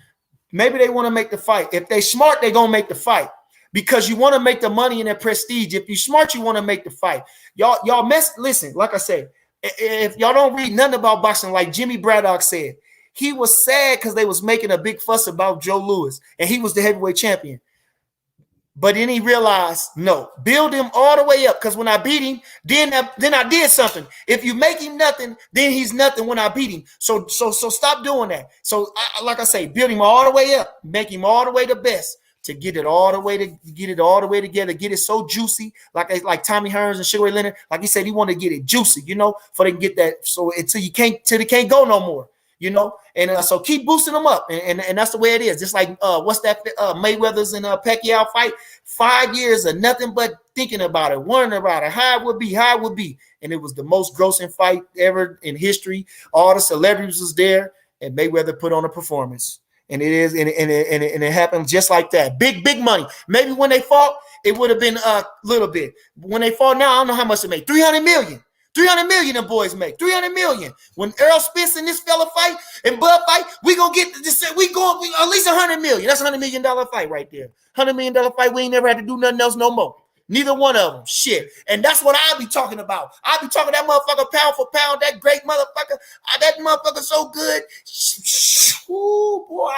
Maybe they want to make the fight. If they smart, they gonna make the fight because you want to make the money and that prestige. If you smart, you want to make the fight. Y'all listen, like I said, if y'all don't read nothing about boxing, like Jimmy Braddock said, he was sad because they was making a big fuss about Joe Louis, and he was the heavyweight champion. But then he realized, no, build him all the way up. Because when I beat him, then I did something. If you make him nothing, then he's nothing when I beat him. So stop doing that. So like I say, build him all the way up, make him all the way the best to get it all the way together, get it so juicy, like Tommy Hearns and Sugar Ray Leonard. Like he said, he wanted to get it juicy, you know, for they can get that. So until they can't go no more. You know, and so keep boosting them up, and that's the way it is. Just like what's that Mayweather's and Pacquiao fight? 5 years of nothing but thinking about it, wondering about it, how it would be, and it was the most grossing fight ever in history. All the celebrities was there, and Mayweather put on a performance, and it is, and it happened just like that. Big money. Maybe when they fought, it would have been a little bit. When they fought now, I don't know how much it made. 300 million. 300 million them boys make. 300 million. When Errol Spence and this fella fight and Bud fight, we gonna get this. We at least 100 million. That's $100 million fight right there. $100 million fight. We ain't never had to do nothing else no more. Neither one of them. Shit. And that's what I be talking about. I be talking that motherfucker pound for pound. That great motherfucker. That motherfucker so good. Ooh, boy,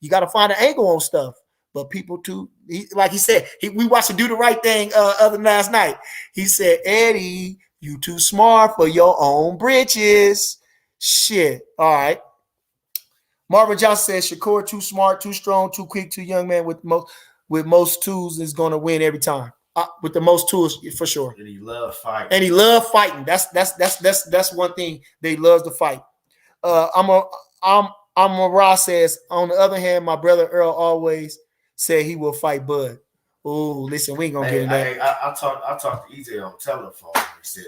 you got to find an angle on stuff. But people too, like he said, we watched him do the right thing other last night. He said, Eddie, you too smart for your own britches. Shit. All right. Marvin Johnson says Shakur too smart, too strong, too quick, too young man with most tools is going to win every time. With the most tools for sure. And he loves fighting. That's one thing they love to fight. Amara says, on the other hand, my brother Earl always said he will fight Bud. Oh, listen, we ain't gonna get in that. I talked to EJ on telephone. He said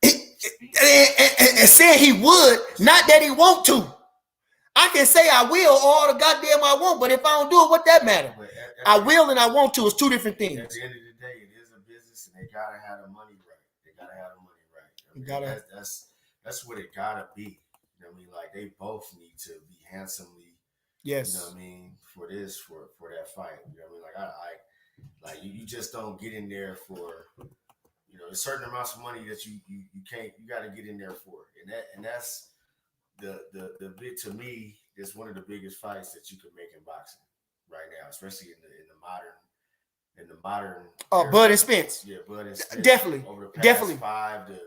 he would. And said he would, not that he want to. I can say I will all the goddamn I want, but if I don't do it, what that matter? I will and I want to. It's two different things. At the end of the day, it is a business, and they gotta have the money right. That's what it gotta be. You know what I mean? Like they both need to be handsomely. Yes. You know what I mean? For that fight. You know what I mean? Like you just don't get in there for, you know, there's certain amounts of money that you can't, you got to get in there for. And that's the bit, to me, is one of the biggest fights that you can make in boxing right now, especially in the modern Bud and Spence. Yeah, Bud and Spence. Definitely. Over the past 5 to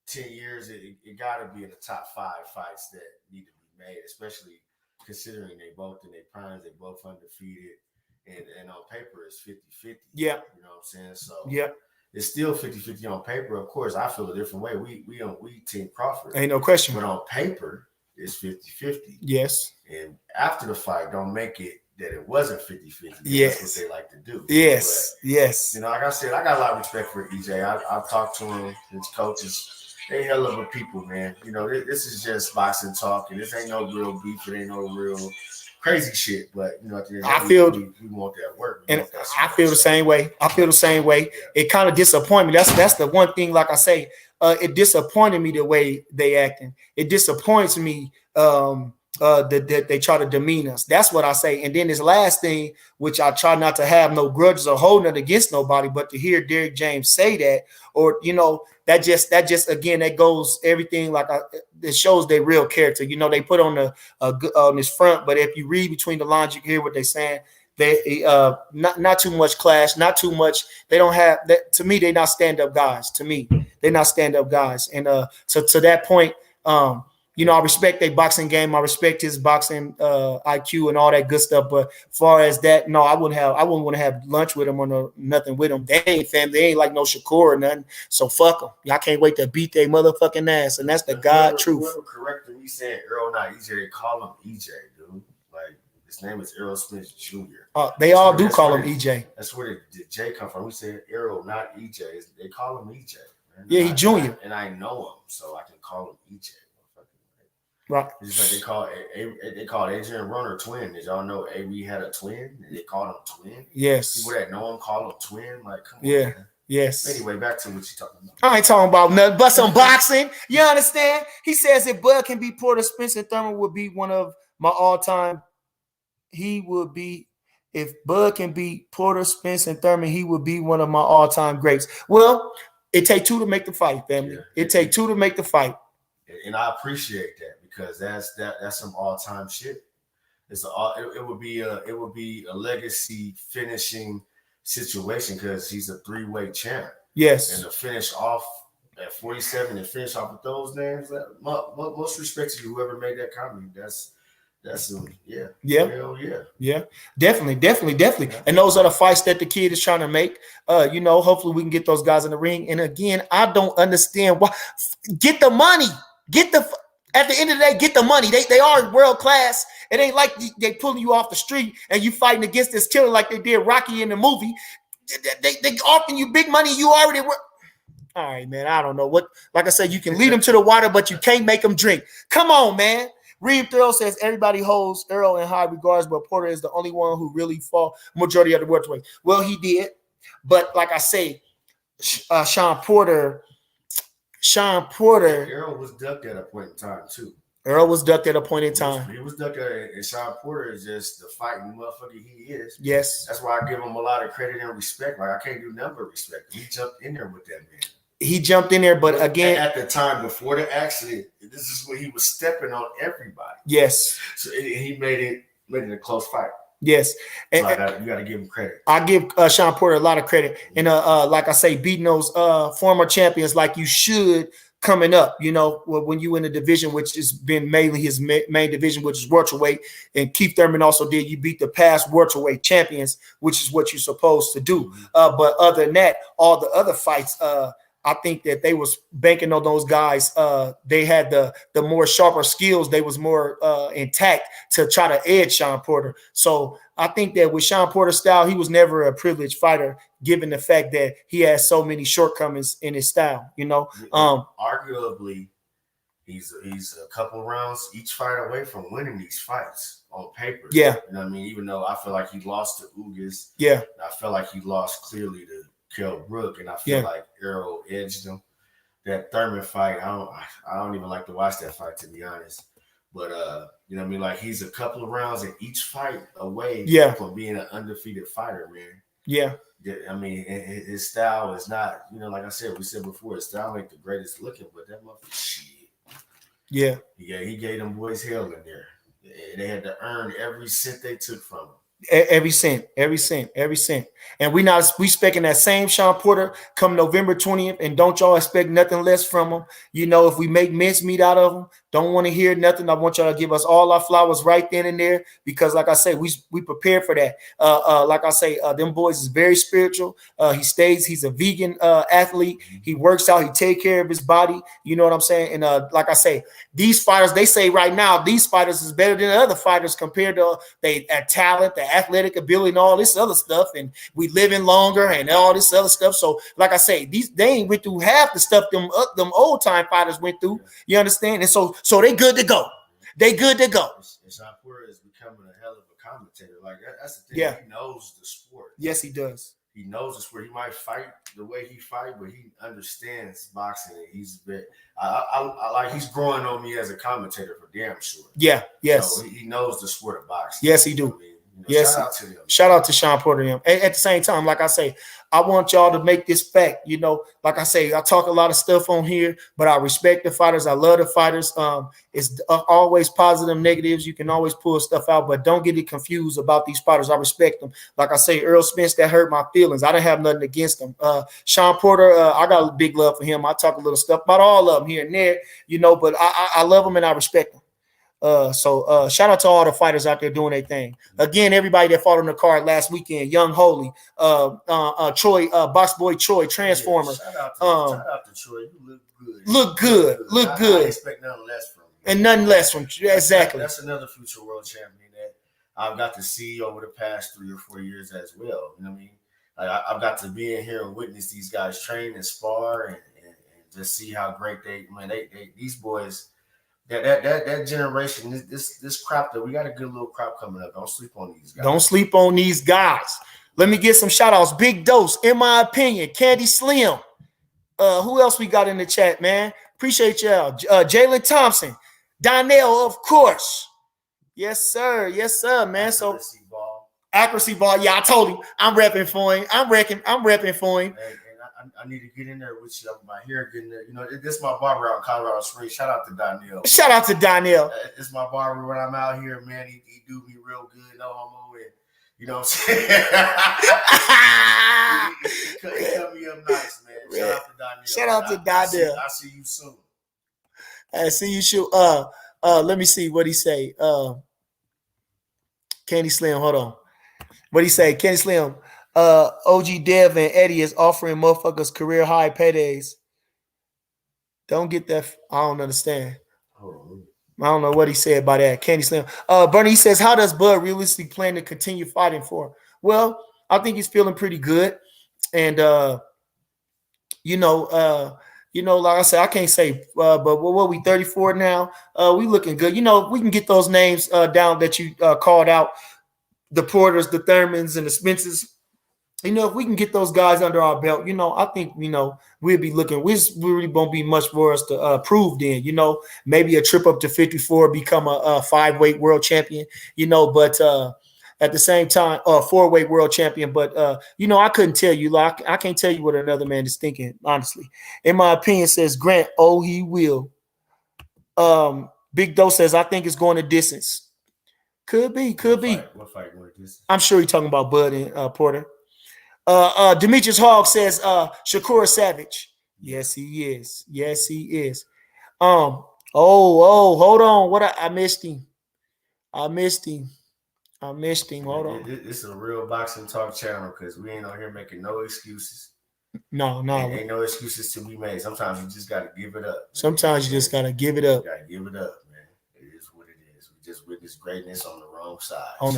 10 years, it got to be in the top 5 fights that need to be made, especially considering they both in their primes, they both undefeated, and on paper it's 50-50. Yeah. You know what I'm saying? So yeah, it's still 50-50 on paper. Of course, I feel a different way. We Team Crawford. Ain't no question. But on paper, it's 50-50. Yes. And after the fight, don't make it that it wasn't 50-50. Yes. That's what they like to do. Yes. But, yes. You know, like I said, I got a lot of respect for EJ. I've talked to him, his coaches. They hell of a people, man. You know, this is just boxing talk, and this ain't no real beef. It ain't no real crazy shit. But you know, at the end of the day, we want that work. And I feel the same way. Yeah. It kind of disappointed me. That's the one thing. Like I say, it disappointed me the way they acting. It disappoints me that they try to demean us. That's what I say. And then this last thing, which I try not to have no grudges or holding it against nobody, but to hear Derrick James say that, or you know, that just again, that goes everything like it shows their real character. You know, they put on on this front, but if you read between the lines, you can hear what they're saying. They not too much clash, not too much. They don't have that. To me, they're not stand-up guys. To me, They're not stand-up guys. And so to that point, I respect their boxing game. I respect his boxing IQ and all that good stuff. But as far as that, no, I wouldn't want to have lunch with him or nothing with him. They ain't family. They ain't like no Shakur or nothing. So fuck them. Y'all can't wait to beat their motherfucking ass. And that's the God truth. Whoever corrected me saying Earl, not EJ, they call him EJ, dude. Like, his name is Errol Smith Jr. They all do call him EJ. That's where the J come from. We said Errol, not EJ. They call him EJ. Man. Yeah, he junior. And I know him, so I can call him EJ. Right. It's like they called Adrian Runner twin. Did y'all know AB had a twin? And they called him twin. Yes. People that know him call him twin. Like, come on. Yeah. Man. Yes. Anyway, back to what you talking about. I ain't talking about nothing but some boxing. You understand? He says if Bud can beat Porter, Spencer Thurman would be one of my all-time. He would be, if Bud can beat Porter, Spencer, and Thurman, he would be one of my all-time greats. Well, it take two to make the fight, family. Yeah. It take two to make the fight. And I appreciate that because that's some all-time shit. It would be a legacy finishing situation because he's a three-way champ. Yes. And to finish off at 47 and finish off with those names, most respect to you, whoever made that comment. That's definitely. Yeah. And those are the fights that the kid is trying to make. Hopefully we can get those guys in the ring. And again, I don't understand why. Get the money. At the end of the day, get the money. They are world class. It ain't like they pulling you off the street and you fighting against this killer like they did Rocky in the movie. They offering you big money. You already were. All right, man. I don't know what. Like I said, you can lead them to the water, but you can't make them drink. Come on, man. Reed Thurl says everybody holds Earl in high regards, but Porter is the only one who really fought majority of the welterweight. Well, he did, but like I say, Sean Porter. Earl was ducked at a point in time too. Earl was ducked at a point in time. He was ducked at it, and Sean Porter is just the fighting motherfucker he is. Yes, that's why I give him a lot of credit and respect. Like I can't do nothing but respect. He jumped in there with that man. He jumped in there, but again, at the time before the accident, this is when he was stepping on everybody. Yes. So he made it a close fight. Yes. And so you got to give him credit. I give Sean Porter a lot of credit. And like I say, beating those former champions like you should coming up, when you in a division, which has been mainly his main division, which is welterweight. And Keith Thurman also did. You beat the past welterweight champions, which is what you're supposed to do. But other than that, all the other fights, I think that they was banking on those guys. They had the more sharper skills. They was more intact to try to edge Sean Porter. So I think that with Sean Porter's style, he was never a privileged fighter, given the fact that he has so many shortcomings in his style. Arguably, he's a couple rounds each fight away from winning these fights on paper. Yeah, you know what I mean. Even though I feel like he lost to Ugas. Yeah, I feel like he lost clearly to Kell Brook, and I feel like Earl edged him. That Thurman fight, I don't even like to watch that fight, to be honest. But you know what I mean? Like he's a couple of rounds in each fight away from being an undefeated fighter, man. Yeah. I mean, his style is not, like I said, we said before, his style ain't the greatest looking, but that motherfucker shit. Yeah. He gave them boys hell in there. They had to earn every cent they took from him. Every cent. And we expecting that same Sean Porter come November 20th, and don't y'all expect nothing less from him. If we make mincemeat out of him, don't want to hear nothing. I want y'all to give us all our flowers right then and there, because like I say, we prepared for that. Like I say, them boys is very spiritual. He's a vegan athlete. He works out, he take care of his body. You know what I'm saying? And like I say, these fighters, they say right now, these fighters is better than other fighters compared to their talent, their athletic ability, and all this other stuff. And we living longer and all this other stuff. So like I say, they ain't went through half the stuff them old time fighters went through. You understand? And so they good to go. They good to go. And Sean Porter is becoming a hell of a commentator. Like that's the thing. Yeah. He knows the sport. Yes, he does. He knows the sport. He might fight the way he fight, but he understands boxing. And he's he's growing on me as a commentator for damn sure. Yeah. Yes. So he knows the sport of boxing. Yes, he do. Yes. Shout out to them. Shout out to Sean Porter and him. At the same time, like I say, I want y'all to make this fact. Like I say, I talk a lot of stuff on here, but I respect the fighters. I love the fighters. It's always positive, negatives. You can always pull stuff out, but don't get it confused about these fighters. I respect them. Like I say, Earl Spence, that hurt my feelings. I didn't have nothing against them. Sean Porter, I got a big love for him. I talk a little stuff about all of them here and there, but I love them and I respect them. So shout out to all the fighters out there doing their thing. Again, everybody that fought on the card last weekend, Young Holy, Troy, Box Boy Troy, Transformer. Yeah, shout out to Troy. You look good. Look good. I expect nothing less from you. And nothing less from you. Exactly. That's another future world champion that I've got to see over the past 3 or 4 years as well. You know what I mean? I've got to be in here and witness these guys train and spar and just see how great these boys. That generation, this crop that we got a good little crop coming up. Don't sleep on these guys. Don't sleep on these guys. Let me get some shout outs. Big Dose, in my opinion, Candy Slim. Who else we got in the chat, man? Appreciate y'all. Jalen Thompson, Donnell, of course. Yes, sir, man. So accuracy ball. Yeah, I told him I'm repping for him. I'm repping for him. I need to get in there with you. My hair getting there. This is my barber out in Colorado Springs. Shout out to Donnell. Shout out to Donnell. It's my barber when I'm out here, man. He do me real good. No homo. And you know what I'm saying? he cut me up nice, man. Shout out to Donnell. Shout out to Donnell. I see you soon. I see you soon. Let me see what he say. Candy Slim, hold on. What he say? Candy Slim. OG Dev and Eddie is offering motherfuckers career high paydays. Don't get that. I don't understand. I don't know what he said about that. Candy Slim. Bernie says, how does Bud realistically plan to continue fighting for? Well, I think he's feeling pretty good. And like I said, I can't say, but what we 34 now? We looking good. We can get those names down that you called out. The Porters, the Thurmans, and the Spencers. If we can get those guys under our belt, I think, we'll be looking. We really won't be much for us to prove then, maybe a trip up to 54, become a 5-weight world champion, but at the same time, 4-weight world champion. But, I couldn't tell you, like, I can't tell you what another man is thinking, honestly. In my opinion, says Grant, he will. Big Dose says, I think it's going to distance. Could be. What fight going to distance? I'm sure he's talking about Bud and Porter. Demetrius Hogg says Shakur Savage. Yes, he is. Hold on. I missed him. Hold on. This is a real boxing talk channel because we ain't on here making no excuses. No. Ain't no excuses to be made. Sometimes you just gotta give it up. Sometimes you just gotta give it up. You gotta give it up, man. It is what it is. We just witnessed greatness on the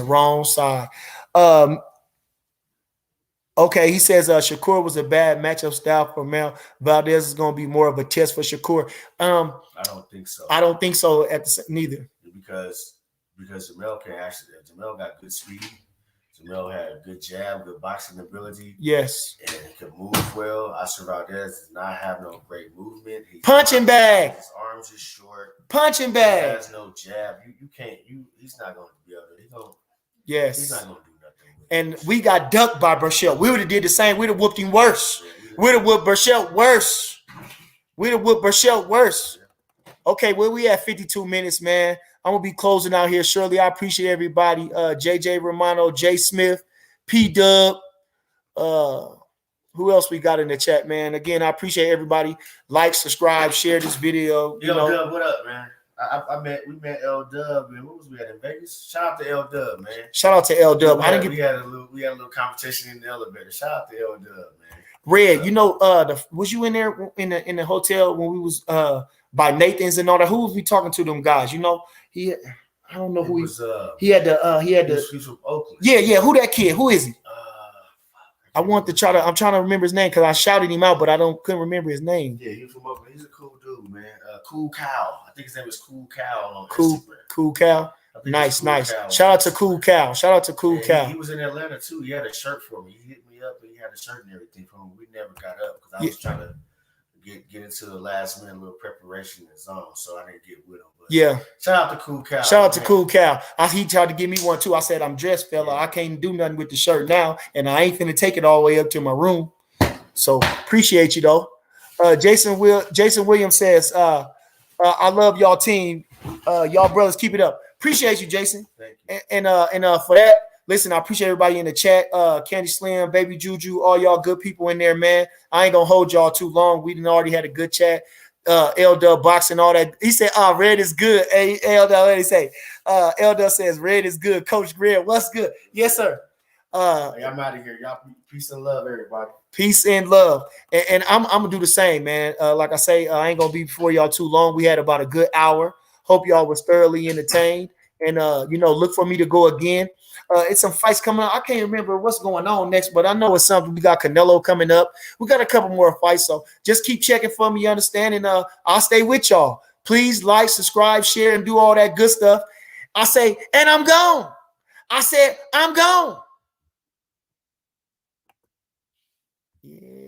wrong side. Okay, he says Shakur was a bad matchup style for Mel. Valdez is going to be more of a test for Shakur. I don't think so. I don't think so neither. Because Jamel got good speed. Jamel had a good jab, good boxing ability. Yes. And he could move well. Oscar Valdez does not have no great movement. Punching bag. His arms are short. Punching bag. He has no jab. You can't. He's not going to be able to. Yes. He's not going to do nothing. And we got ducked by Burchell. We would have did the same. We'd have whooped him worse. We'd have whooped Burchell worse. Okay, well, we at 52 minutes, man. I'm going to be closing out here shortly. I appreciate everybody. JJ Romano, Jay Smith, P-Dub. Who else we got in the chat, man? Again, I appreciate everybody. Like, subscribe, share this video. Dub, what up, man? We met L Dub, and what was we at in Vegas? Shout out to L Dub, man. Shout out to L Dub. We had a little competition in the elevator. Shout out to L Dub, man. Red, was you in there in the hotel when we was by Nathan's and all that? Who was we talking to them guys? I don't know who he was. He had the. He's from Oakland. Yeah. Who that kid? Who is he? I'm trying to remember his name because I shouted him out, but couldn't remember his name. Yeah, he's from Oakland. He's a cool dude, man. Cool Cow. I think his name is Cool Cow on Instagram. Cool Cow. Nice. Cow. Shout out to Cool Cow. Cow. He was in Atlanta too. He had a shirt for me. He hit me up and he had a shirt and everything for me. We never got up because I was trying to get into the last minute little preparation and zone, so I didn't get with him. But Yeah. shout out to Cool Cow. Shout out to Cool Cow. He tried to give me one too. I said, I'm dressed, fella. Yeah. I can't do nothing with the shirt now, and I ain't finna take it all the way up to my room. So appreciate you though. Jason Williams says, I love y'all team. Y'all brothers, keep it up. Appreciate you, Jason. Thank you. And for that, listen, I appreciate everybody in the chat. Candy Slim, Baby Juju, all y'all good people in there, man. I ain't gonna hold y'all too long. We done already had a good chat. L boxing, all that. He said, red is good. Hey, L what did he say? L says red is good. Coach Greer, what's good? Yes, sir. Hey, I'm out of here. Y'all peace and love, everybody. Peace and love. And I'm gonna do the same, man. Like I say, I ain't gonna be before y'all too long. We had about a good hour. Hope y'all was thoroughly entertained. And look for me to go again. It's some fights coming up. I can't remember what's going on next, but I know it's something. We got Canelo coming up. We got a couple more fights. So just keep checking for me, you understand? And I'll stay with y'all. Please like, subscribe, share, and do all that good stuff. I say, and I'm gone. I said, I'm gone. Yeah.